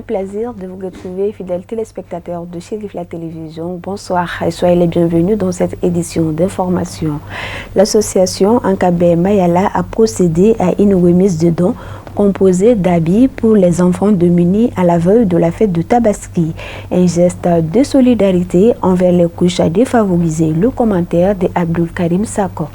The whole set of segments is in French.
plaisir de vous retrouver, fidèles téléspectateurs de Chérif la Télévision. Bonsoir et soyez les bienvenus dans cette édition d'information. L'association Ankabé Mayala a procédé à une remise de dons composée d'habits pour les enfants démunis à la veille de la fête de Tabaski. Un geste de solidarité envers les couches défavorisées. Le commentaire de Abdul Karim Sako.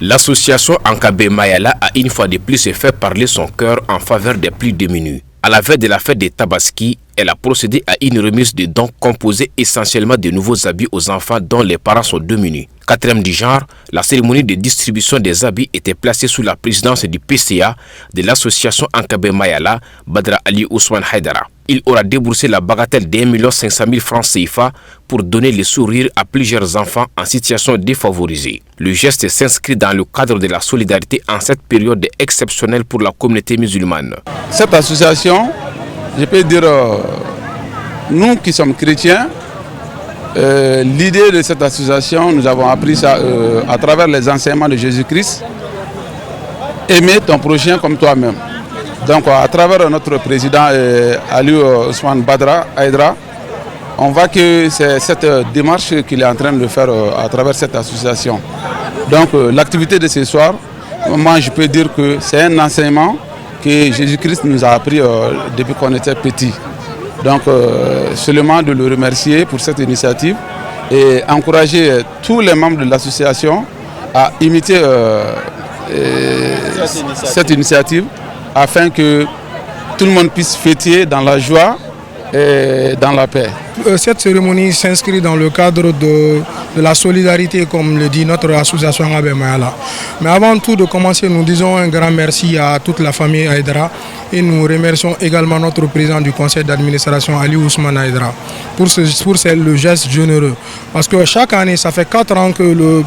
L'association Ankabé Mayala a une fois de plus fait parler son cœur en faveur des plus démunis. À la veille de la fête de Tabaski, elle a procédé à une remise de dons composée essentiellement de nouveaux habits aux enfants dont les parents sont démunis. Quatrième du genre, la cérémonie de distribution des habits était placée sous la présidence du PCA de l'association Ankabé Mayala, Badra Ali Ousmane Haidara. Il aura déboursé la bagatelle d'1 500 000 francs CFA pour donner le sourire à plusieurs enfants en situation défavorisée. Le geste s'inscrit dans le cadre de la solidarité en cette période exceptionnelle pour la communauté musulmane. Cette association, je peux dire, nous qui sommes chrétiens, l'idée de cette association, nous avons appris ça à travers les enseignements de Jésus-Christ. Aimer ton prochain comme toi-même. Donc à travers notre président Ali Ousmane Badra Haidara, on voit que c'est cette démarche qu'il est en train de faire à travers cette association. Donc l'activité de ce soir, moi je peux dire que c'est un enseignement que Jésus-Christ nous a appris depuis qu'on était petit. Donc seulement de le remercier pour cette initiative et encourager tous les membres de l'association à imiter cette initiative afin que tout le monde puisse fêter dans la joie et dans la paix. Cette cérémonie s'inscrit dans le cadre de la solidarité, comme le dit notre association Ankabé Mayala. Mais avant tout de commencer, nous disons un grand merci à toute la famille Haidara et nous remercions également notre président du conseil d'administration Ali Ousmane Haidara pour le geste généreux. Parce que chaque année, ça fait 4 ans que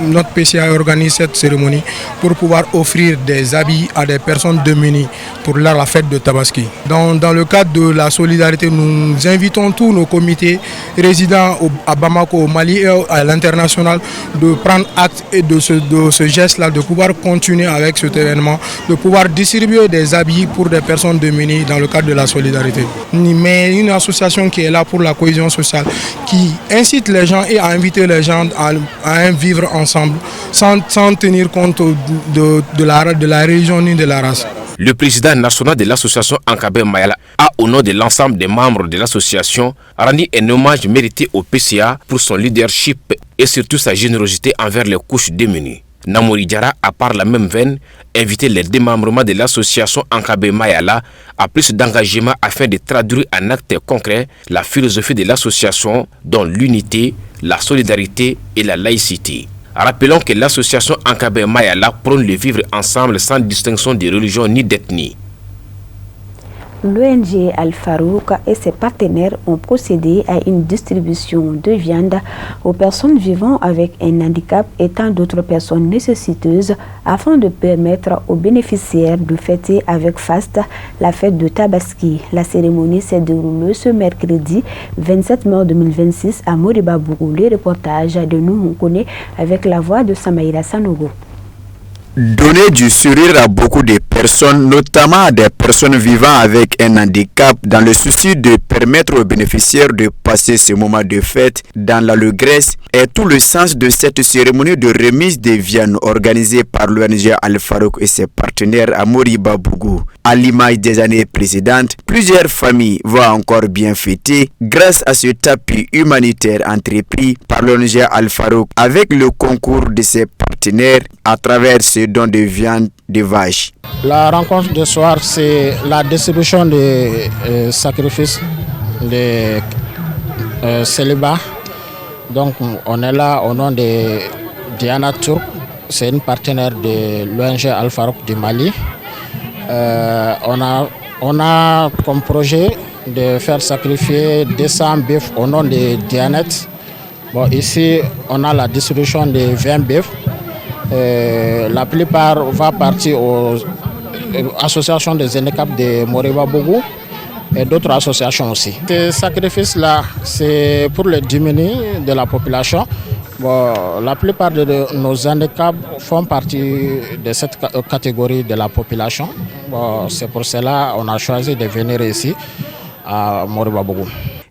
notre PCA organise cette cérémonie pour pouvoir offrir des habits à des personnes démunies pour la fête de Tabaski. Dans le cadre de la solidarité, nous invitons tous nos comités résidents à Bamako, au Mali et à l'international de prendre acte et de ce geste-là, de pouvoir continuer avec cet événement, de pouvoir distribuer des habits pour des personnes démunies dans le cadre de la solidarité. Mais une association qui est là pour la cohésion sociale, qui incite les gens et à inviter les gens à vivre ensemble sans tenir compte de la religion ni de la race. Le président national de l'association Ankabé Mayala a, au nom de l'ensemble des membres de l'association, rendu un hommage mérité au PCA pour son leadership et surtout sa générosité envers les couches démunies. Namouri Diarra a par la même veine invité les démembrements de l'association Ankabé Mayala à plus d'engagement afin de traduire en actes concrets la philosophie de l'association dont l'unité, la solidarité et la laïcité. Rappelons que l'association Ankabé Mayala prône le vivre ensemble sans distinction de religion ni d'ethnie. L'ONG Al-Farouk et ses partenaires ont procédé à une distribution de viande aux personnes vivant avec un handicap et tant d'autres personnes nécessiteuses afin de permettre aux bénéficiaires de fêter avec faste la fête de Tabaski. La cérémonie s'est déroulée ce mercredi 27 mai 2026 à Moribabougou. Le reportage de nous connaît avec la voix de Samaïra Sanogo. Donner du sourire à beaucoup de personnes, notamment à des personnes vivant avec un handicap, dans le souci de permettre aux bénéficiaires de passer ce moment de fête dans l'allégresse, est tout le sens de cette cérémonie de remise des viandes organisée par l'ONG Al-Farouk et ses partenaires à Moribabougou. À l'image des années précédentes, plusieurs familles vont encore bien fêter grâce à cet appui humanitaire entrepris par l'ONG Al-Farouk avec le concours de ses partenaires à travers ce don de viande de vache. La rencontre de soir, c'est la distribution des sacrifices de célibat. Donc on est là au nom de Diana Turk, c'est une partenaire de l'ONG Al-Farouk du Mali. On a comme projet de faire sacrifier 200 bœufs au nom de Dianet. Bon, ici, on a la distribution de 20 bœufs. La plupart va partir aux associations des handicaps de Moribabougou et d'autres associations aussi. Ce sacrifice-là, c'est pour le diminuer de la population. Bon, la plupart de nos handicaps font partie de cette catégorie de la population. Bon, c'est pour cela qu'on a choisi de venir ici à Moriba Bougou.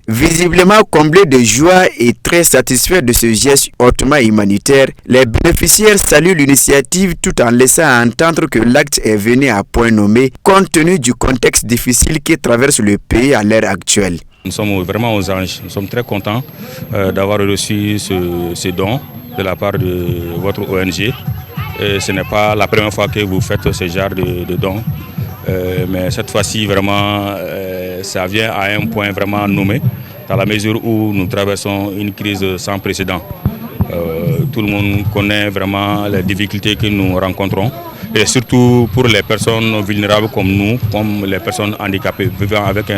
Visiblement comblés de joie et très satisfaits de ce geste hautement humanitaire, les bénéficiaires saluent l'initiative tout en laissant entendre que l'acte est venu à point nommé compte tenu du contexte difficile qui traverse le pays à l'heure actuelle. Nous sommes vraiment aux anges, nous sommes très contents d'avoir reçu ce don de la part de votre ONG. Et ce n'est pas la première fois que vous faites ce genre de don, mais cette fois-ci vraiment ça vient à un point vraiment nommé, dans la mesure où nous traversons une crise sans précédent. Tout le monde connaît vraiment les difficultés que nous rencontrons. Et surtout pour les personnes vulnérables comme nous, comme les personnes handicapées,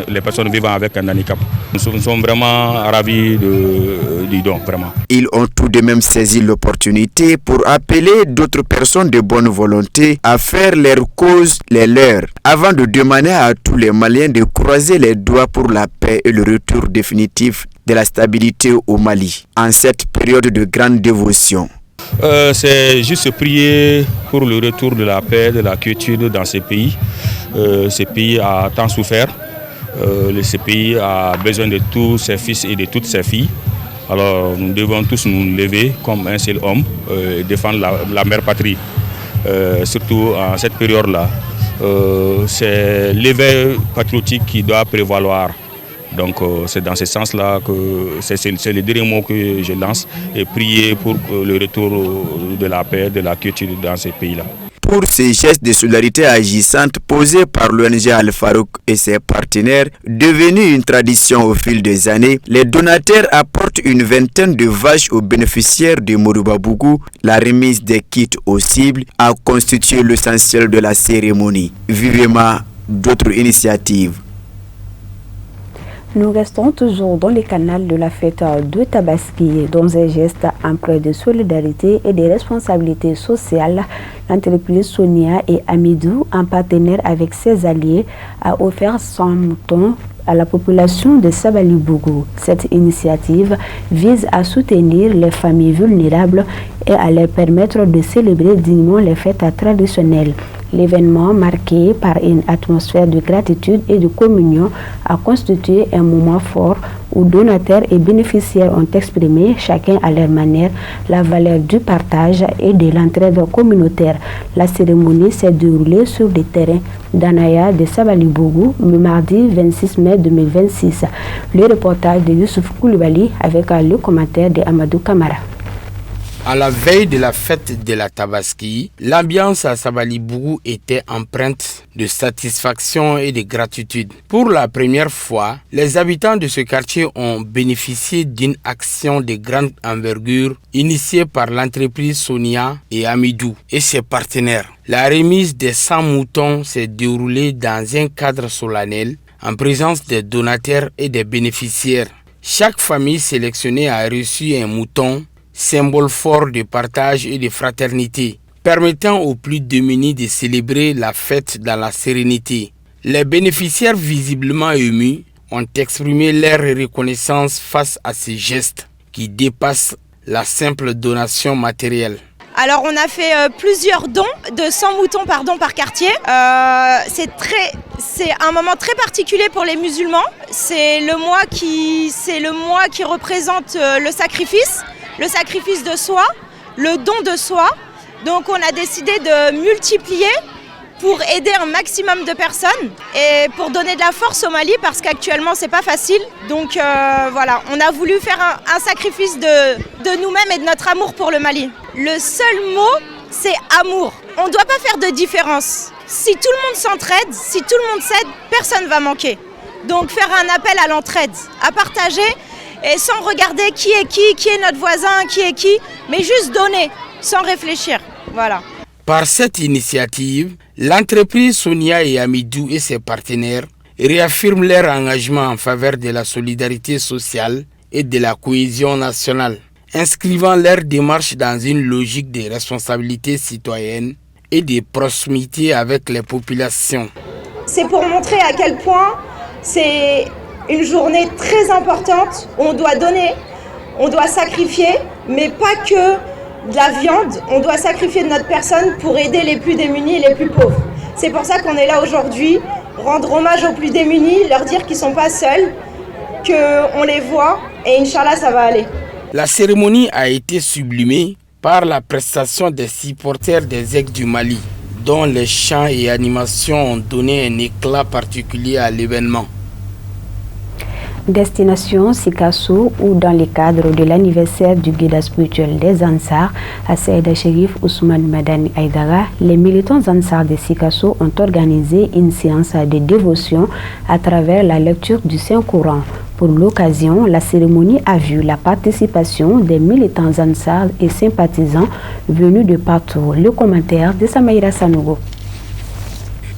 les personnes vivant avec un handicap. Nous sommes vraiment ravis du don, vraiment. Ils ont tout de même saisi l'opportunité pour appeler d'autres personnes de bonne volonté à faire leur cause les leurs, avant de demander à tous les Maliens de croiser les doigts pour la paix et le retour définitif de la stabilité au Mali, en cette période de grande dévotion. C'est juste prier pour le retour de la paix, de la quiétude dans ces pays. Ce pays a tant souffert. Ce pays a besoin de tous ses fils et de toutes ses filles. Alors nous devons tous nous lever comme un seul homme et défendre la mère patrie. Surtout en cette période-là. C'est l'éveil patriotique qui doit prévaloir. Donc c'est dans ce sens-là que c'est le dernier mot que je lance et prier pour le retour de la paix, de la quiétude dans ces pays-là. Pour ces gestes de solidarité agissante posés par l'ONG Al-Farouk et ses partenaires, devenus une tradition au fil des années, les donataires apportent une vingtaine de vaches aux bénéficiaires de Moriba Bougou. La remise des kits aux cibles a constitué l'essentiel de la cérémonie. Vivement d'autres initiatives. Nous restons toujours dans le canal de la fête de Tabaski, dans un geste empreint de solidarité et de responsabilité sociale. L'entreprise Sonia et Amidou, en partenaire avec ses alliés, a offert 100 moutons à la population de Sabali-Bougou. Cette initiative vise à soutenir les familles vulnérables et à leur permettre de célébrer dignement les fêtes traditionnelles. L'événement, marqué par une atmosphère de gratitude et de communion, a constitué un moment fort où donateurs et bénéficiaires ont exprimé, chacun à leur manière, la valeur du partage et de l'entraide communautaire. La cérémonie s'est déroulée sur le terrain d'Anaya de Sabali-Bougou le mardi 26 mai 2026. Le reportage de Youssouf Koulibaly avec le commentaire de Amadou Kamara. À la veille de la fête de la Tabaski, l'ambiance à Sabali-Bougou était empreinte de satisfaction et de gratitude. Pour la première fois, les habitants de ce quartier ont bénéficié d'une action de grande envergure initiée par l'entreprise Sonia et Amidou et ses partenaires. La remise des 100 moutons s'est déroulée dans un cadre solennel en présence des donataires et des bénéficiaires. Chaque famille sélectionnée a reçu un mouton, symbole fort de partage et de fraternité, permettant aux plus démunis de célébrer la fête dans la sérénité. Les bénéficiaires visiblement émus ont exprimé leur reconnaissance face à ces gestes qui dépassent la simple donation matérielle. Alors on a fait plusieurs dons de 100 moutons par quartier. C'est un moment très particulier pour les musulmans. C'est le mois qui représente le sacrifice de soi, le don de soi. Donc on a décidé de multiplier pour aider un maximum de personnes et pour donner de la force au Mali parce qu'actuellement c'est pas facile. Donc voilà, on a voulu faire un sacrifice de nous-mêmes et de notre amour pour le Mali. Le seul mot, c'est amour. On ne doit pas faire de différence. Si tout le monde s'entraide, si tout le monde s'aide, personne ne va manquer. Donc faire un appel à l'entraide, à partager et sans regarder qui est notre voisin, qui est qui, mais juste donner, sans réfléchir. Voilà. Par cette initiative, l'entreprise Sonia et Amidou et ses partenaires réaffirment leur engagement en faveur de la solidarité sociale et de la cohésion nationale, inscrivant leur démarche dans une logique de responsabilité citoyenne et de proximité avec les populations. C'est pour montrer à quel point c'est une journée très importante où on doit donner, on doit sacrifier, mais pas que de la viande, on doit sacrifier de notre personne pour aider les plus démunis et les plus pauvres. C'est pour ça qu'on est là aujourd'hui, rendre hommage aux plus démunis, leur dire qu'ils ne sont pas seuls, qu'on les voit et Inch'Allah ça va aller. La cérémonie a été sublimée par la prestation des supporters des Aigles du Mali, dont les chants et animations ont donné un éclat particulier à l'événement. Destination Sikasso, où dans le cadre de l'anniversaire du guide spirituel des Ansar, à Saïda Chérif Ousmane Madani Aïdara, les militants Ansar de Sikasso ont organisé une séance de dévotion à travers la lecture du Saint-Coran. Pour l'occasion, la cérémonie a vu la participation des militants Ansar et sympathisants venus de partout. Le commentaire de Samaïra Sanogo.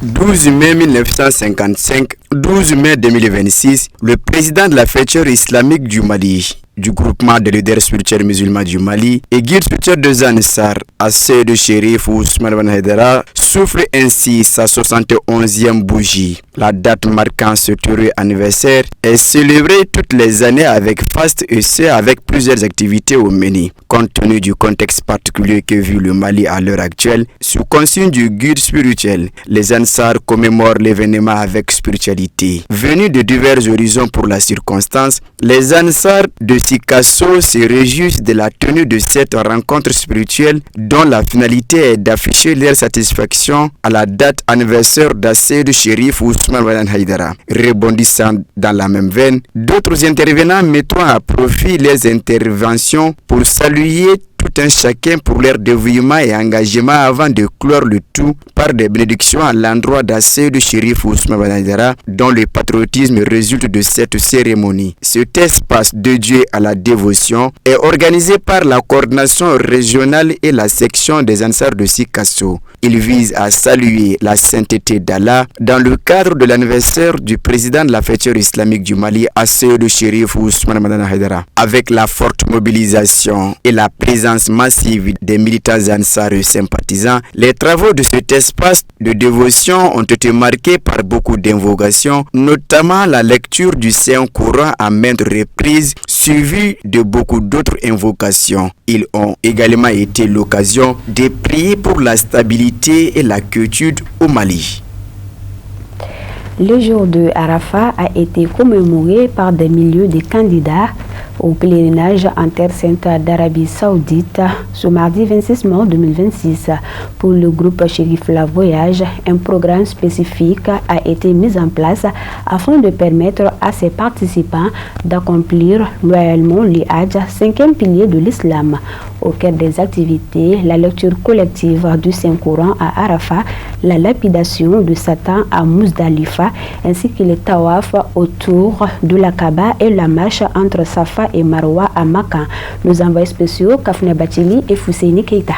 12 mai 1955, 12 mai 2026, le président de la Fédération islamique du Mali, du groupement des leaders spirituels musulmans du Mali et guide spirituel de Zansar, Seydou Chérif Ousmane Ben Haïdara, souffle ainsi sa 71e bougie. La date marquant ce heureux anniversaire est célébrée toutes les années avec faste et c'est avec plusieurs activités au menu. Compte tenu du contexte particulier que vit le Mali à l'heure actuelle, sous consigne du guide spirituel, les Ansar commémorent l'événement avec spiritualité. Venus de divers horizons pour la circonstance, les Ansar de Sikasso se réjouissent de la tenue de cette rencontre spirituelle dont la finalité est d'afficher leur satisfaction à la date anniversaire d'Asseydou Chérif Ousmane Ben Haïdara. Rebondissant dans la même veine, d'autres intervenants mettront à profit les interventions pour saluer tout un chacun pour leur dévouement et engagement avant de clore le tout par des bénédictions à l'endroit d'Asseydou Chérif Ousmane Ben Haïdara dont le patriotisme résulte de cette cérémonie. Cet espace dédié à la dévotion est organisé par la coordination régionale et la section des Ansar de Sikasso. Il vise à saluer la sainteté d'Allah dans le cadre de l'anniversaire du président de la Fédération islamique du Mali, Asseydou Chérif Ousmane Ben Haïdara. Avec la forte mobilisation et la présence massive des militants Ansar et sympathisants, les travaux de cet espace de dévotion ont été marqués par beaucoup d'invocations, notamment la lecture du Saint-Coran à maintes reprises, suivie de beaucoup d'autres invocations. Ils ont également été l'occasion de prier pour la stabilité et la quiétude au Mali. Le jour de Arafat a été commémoré par des milliers de candidats au pèlerinage en Terre Sainte d'Arabie Saoudite ce mardi 26 mars 2026. Pour le groupe Chérif La Voyage, un programme spécifique a été mis en place afin de permettre à ses participants d'accomplir loyalement le Hajj, 5e pilier de l'islam. Au cœur des activités, la lecture collective du Saint-Coran à Arafat, la lapidation de Satan à Muzdalifa, ainsi que le tawaf autour de la Kaaba et la marche entre Safa et Marwa à Makkah. Nos envoyés spéciaux, Kafne Batili et Fousseini Keita.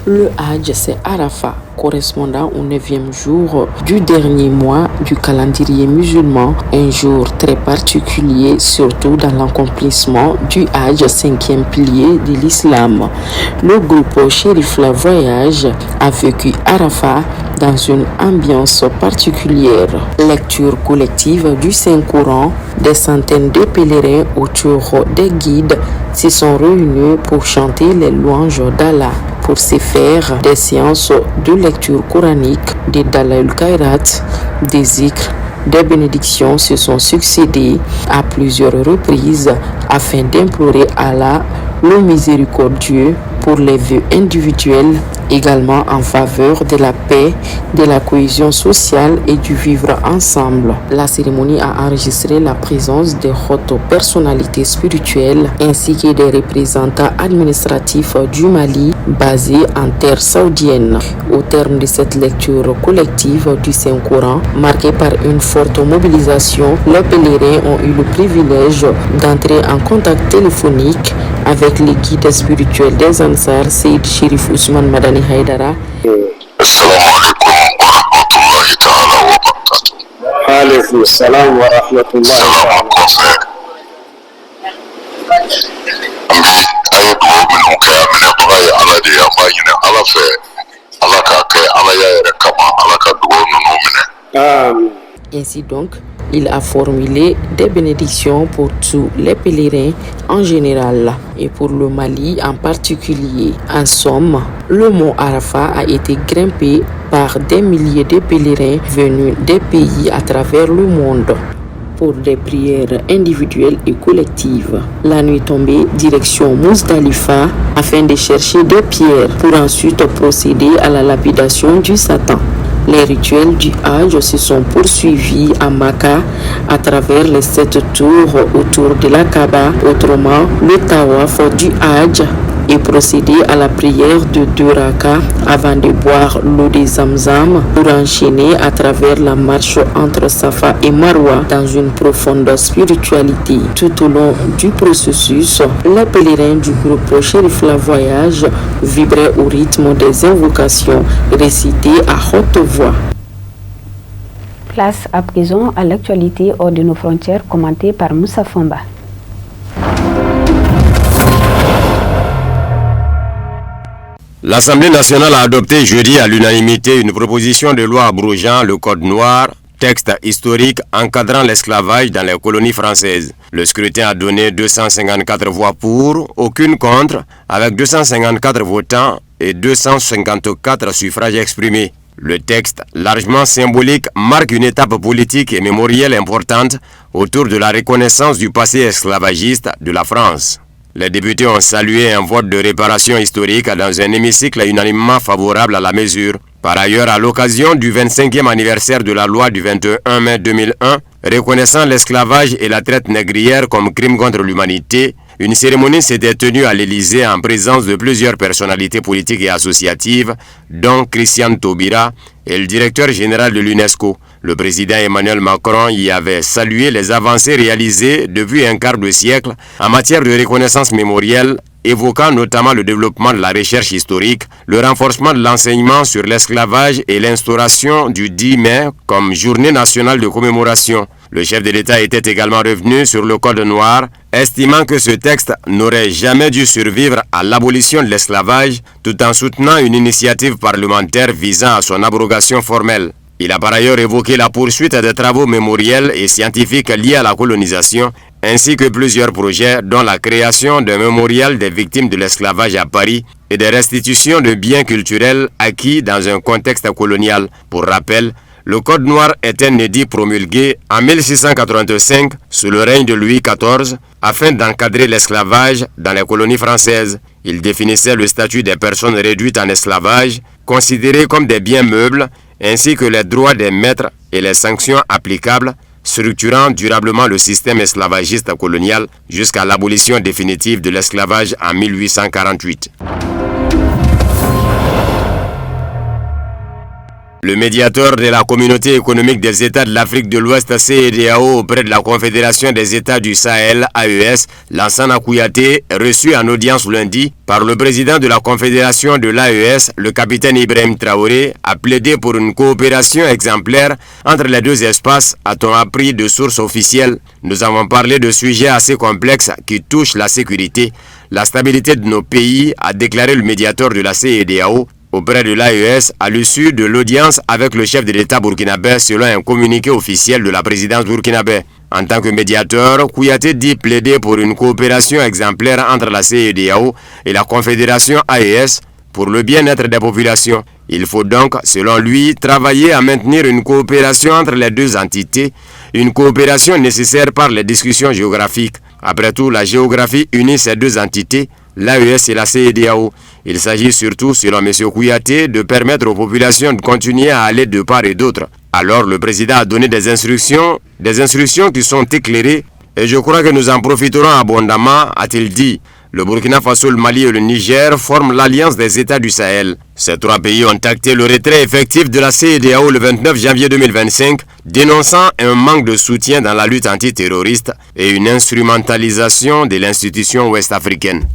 Le Hajj, c'est Arafat, correspondant au 9e jour du dernier mois du calendrier musulman, un jour très particulier, surtout dans l'accomplissement du Hajj, 5e pilier de l'islam. Le groupe Chérif La Voyage a vécu Arafat dans une ambiance particulière. Lecture collective du Saint-Coran, des centaines de pèlerins autour des guides se sont réunis pour chanter les louanges d'Allah. Pour se faire des séances de lecture coranique, des Dalaïl Khairat, des zikrs, des bénédictions se sont succédées à plusieurs reprises afin d'implorer Allah, le miséricordieux, pour les vœux individuels, également en faveur de la paix, de la cohésion sociale et du vivre ensemble. La cérémonie a enregistré la présence de hautes personnalités spirituelles ainsi que des représentants administratifs du Mali basés en terre saoudienne. Au terme de cette lecture collective du Saint-Coran, marquée par une forte mobilisation, les pèlerins ont eu le privilège d'entrer en contact téléphonique avec les guides spirituels des Ansar, Seyd Chérif Ousmane Madani Haïdara. Alaykoum salam wa rahmatullahi wa barakatuh. Ainsi donc, il a formulé des bénédictions pour tous les pèlerins en général et pour le Mali en particulier. En somme, le mont Arafat a été grimpé par des milliers de pèlerins venus des pays à travers le monde pour des prières individuelles et collectives. La nuit tombée, direction Mousdalifa afin de chercher des pierres pour ensuite procéder à la lapidation du Satan. Les rituels du Hajj se sont poursuivis à Makka à travers les 7 tours autour de la Kaaba, autrement le Tawaf du Hajj, et procéder à la prière de 2 rakas avant de boire l'eau de Zamzam pour enchaîner à travers la marche entre Safa et Marwa dans une profonde spiritualité. Tout au long du processus, les pèlerins du groupe Chérif La Voyage vibraient au rythme des invocations récitées à haute voix. Place à présent à l'actualité hors de nos frontières, commentée par Moussa Famba. L'Assemblée nationale a adopté jeudi à l'unanimité une proposition de loi abrogeant le Code noir, texte historique encadrant l'esclavage dans les colonies françaises. Le scrutin a donné 254 voix pour, aucune contre, avec 254 votants et 254 suffrages exprimés. Le texte, largement symbolique, marque une étape politique et mémorielle importante autour de la reconnaissance du passé esclavagiste de la France. Les députés ont salué un vote de réparation historique dans un hémicycle unanimement favorable à la mesure. Par ailleurs, à l'occasion du 25e anniversaire de la loi du 21 mai 2001, reconnaissant l'esclavage et la traite négrière comme crime contre l'humanité, une cérémonie s'était tenue à l'Élysée en présence de plusieurs personnalités politiques et associatives, dont Christiane Taubira et le directeur général de l'UNESCO. Le président Emmanuel Macron y avait salué les avancées réalisées depuis un quart de siècle en matière de reconnaissance mémorielle, évoquant notamment le développement de la recherche historique, le renforcement de l'enseignement sur l'esclavage et l'instauration du 10 mai comme journée nationale de commémoration. Le chef de l'État était également revenu sur le Code noir, estimant que ce texte n'aurait jamais dû survivre à l'abolition de l'esclavage, tout en soutenant une initiative parlementaire visant à son abrogation formelle. Il a par ailleurs évoqué la poursuite des travaux mémoriels et scientifiques liés à la colonisation, ainsi que plusieurs projets, dont la création d'un mémorial des victimes de l'esclavage à Paris et des restitutions de biens culturels acquis dans un contexte colonial. Pour rappel, le Code noir est un édit promulgué en 1685 sous le règne de Louis XIV afin d'encadrer l'esclavage dans les colonies françaises. Il définissait le statut des personnes réduites en esclavage, considérées comme des biens meubles, ainsi que les droits des maîtres et les sanctions applicables, structurant durablement le système esclavagiste colonial jusqu'à l'abolition définitive de l'esclavage en 1848. Le médiateur de la Communauté économique des États de l'Afrique de l'Ouest CEDEAO auprès de la Confédération des États du Sahel AES, Lansana Kouyaté, reçu en audience lundi par le président de la Confédération de l'AES, le capitaine Ibrahim Traoré, a plaidé pour une coopération exemplaire entre les deux espaces, a-t-on appris de sources officielles. Nous avons parlé de sujets assez complexes qui touchent la sécurité, la stabilité de nos pays, a déclaré le médiateur de la CEDEAO auprès de l'AES à l'issue de l'audience avec le chef de l'État burkinabé selon un communiqué officiel de la présidence burkinabé. En tant que médiateur, Kouyaté dit plaider pour une coopération exemplaire entre la CEDEAO et la Confédération AES pour le bien-être des populations. Il faut donc, selon lui, travailler à maintenir une coopération entre les deux entités, une coopération nécessaire par les discussions géographiques. Après tout, la géographie unit ces deux entités, l'AES et la CEDEAO. Il s'agit surtout, selon M. Kouyaté, de permettre aux populations de continuer à aller de part et d'autre. Alors le président a donné des instructions qui sont éclairées et je crois que nous en profiterons abondamment, a-t-il dit. Le Burkina Faso, le Mali et le Niger forment l'Alliance des États du Sahel. Ces trois pays ont acté le retrait effectif de la CEDEAO le 29 janvier 2025, dénonçant un manque de soutien dans la lutte antiterroriste et une instrumentalisation de l'institution ouest-africaine.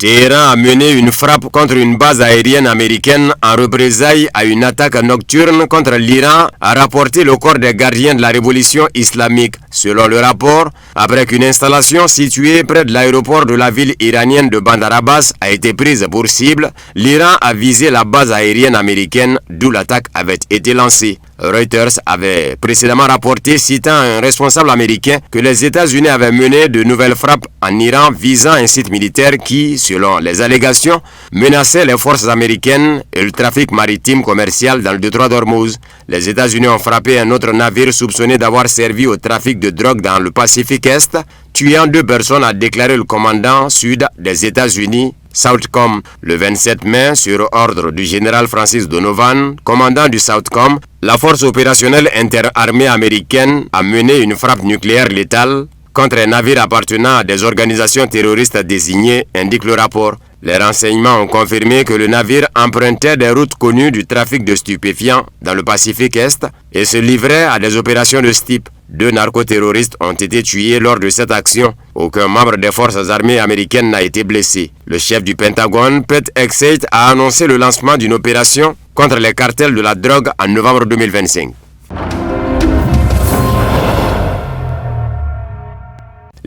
Téhéran a mené une frappe contre une base aérienne américaine en représailles à une attaque nocturne contre l'Iran, a rapporté le corps des gardiens de la révolution islamique. Selon le rapport, après qu'une installation située près de l'aéroport de la ville iranienne de Bandar Abbas a été prise pour cible, l'Iran a visé la base aérienne américaine d'où l'attaque avait été lancée. Reuters avait précédemment rapporté, citant un responsable américain, que les États-Unis avaient mené de nouvelles frappes en Iran visant un site militaire qui, selon les allégations, menaçait les forces américaines et le trafic maritime commercial dans le détroit d'Ormuz. Les États-Unis ont frappé un autre navire soupçonné d'avoir servi au trafic de drogue dans le Pacifique Est, tuant 2 personnes, a déclaré le commandant sud des États-Unis, Southcom. Le 27 mai, sur ordre du général Francis Donovan, commandant du Southcom, la force opérationnelle interarmée américaine a mené une frappe nucléaire létale contre un navire appartenant à des organisations terroristes désignées, indique le rapport. Les renseignements ont confirmé que le navire empruntait des routes connues du trafic de stupéfiants dans le Pacifique Est et se livrait à des opérations de ce type. 2 narcoterroristes ont été tués lors de cette action. Aucun membre des forces armées américaines n'a été blessé. Le chef du Pentagone, Pete Hegseth, a annoncé le lancement d'une opération contre les cartels de la drogue en novembre 2025.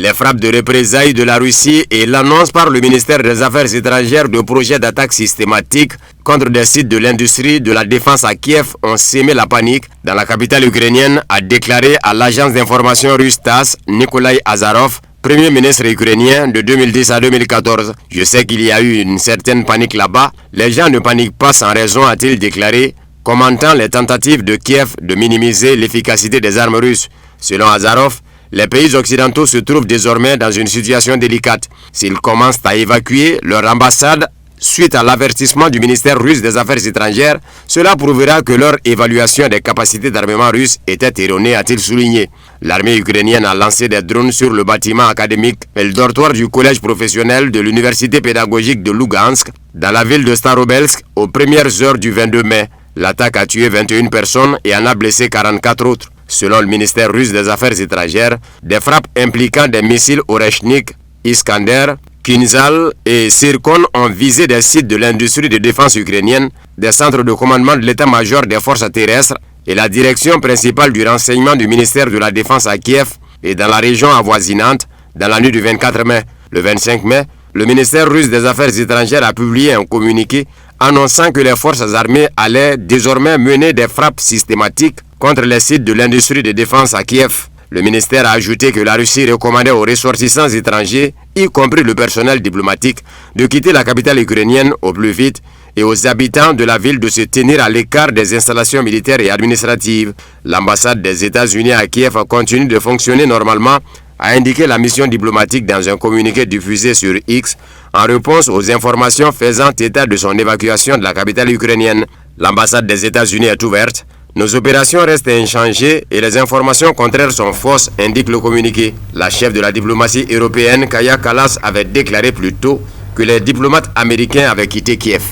Les frappes de représailles de la Russie et l'annonce par le ministère des Affaires étrangères de projets d'attaque systématiques contre des sites de l'industrie de la défense à Kiev ont sémé la panique dans la capitale ukrainienne, a déclaré à l'agence d'information russe TASS Nikolai Azarov, Premier ministre ukrainien de 2010 à 2014. Je sais qu'il y a eu une certaine panique là-bas. Les gens ne paniquent pas sans raison, a-t-il déclaré, commentant les tentatives de Kiev de minimiser l'efficacité des armes russes. Selon Azarov, les pays occidentaux se trouvent désormais dans une situation délicate. S'ils commencent à évacuer leur ambassade suite à l'avertissement du ministère russe des Affaires étrangères, cela prouvera que leur évaluation des capacités d'armement russes était erronée, a-t-il souligné. L'armée ukrainienne a lancé des drones sur le bâtiment académique et le dortoir du collège professionnel de l'université pédagogique de Lugansk, dans la ville de Starobelsk, aux premières heures du 22 mai. L'attaque a tué 21 personnes et en a blessé 44 autres. Selon le ministère russe des Affaires étrangères, des frappes impliquant des missiles Oreshnik, Iskander, Kinzhal et Sirkon ont visé des sites de l'industrie de défense ukrainienne, des centres de commandement de l'état-major des forces terrestres et la direction principale du renseignement du ministère de la Défense à Kiev et dans la région avoisinante dans la nuit du 24 mai. Le 25 mai, le ministère russe des Affaires étrangères a publié un communiqué annonçant que les forces armées allaient désormais mener des frappes systématiques contre les sites de l'industrie de défense à Kiev. Le ministère a ajouté que la Russie recommandait aux ressortissants étrangers, y compris le personnel diplomatique, de quitter la capitale ukrainienne au plus vite et aux habitants de la ville de se tenir à l'écart des installations militaires et administratives. L'ambassade des États-Unis à Kiev continue de fonctionner normalement, a indiqué la mission diplomatique dans un communiqué diffusé sur X en réponse aux informations faisant état de son évacuation de la capitale ukrainienne. L'ambassade des États-Unis est ouverte. Nos opérations restent inchangées et les informations contraires sont fausses, indique le communiqué. La chef de la diplomatie européenne, Kaja Kallas, avait déclaré plus tôt que les diplomates américains avaient quitté Kiev.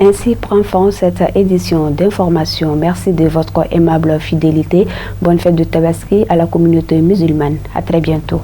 Ainsi prend fin cette édition d'information. Merci de votre aimable fidélité. Bonne fête de Tabaski à la communauté musulmane. À très bientôt.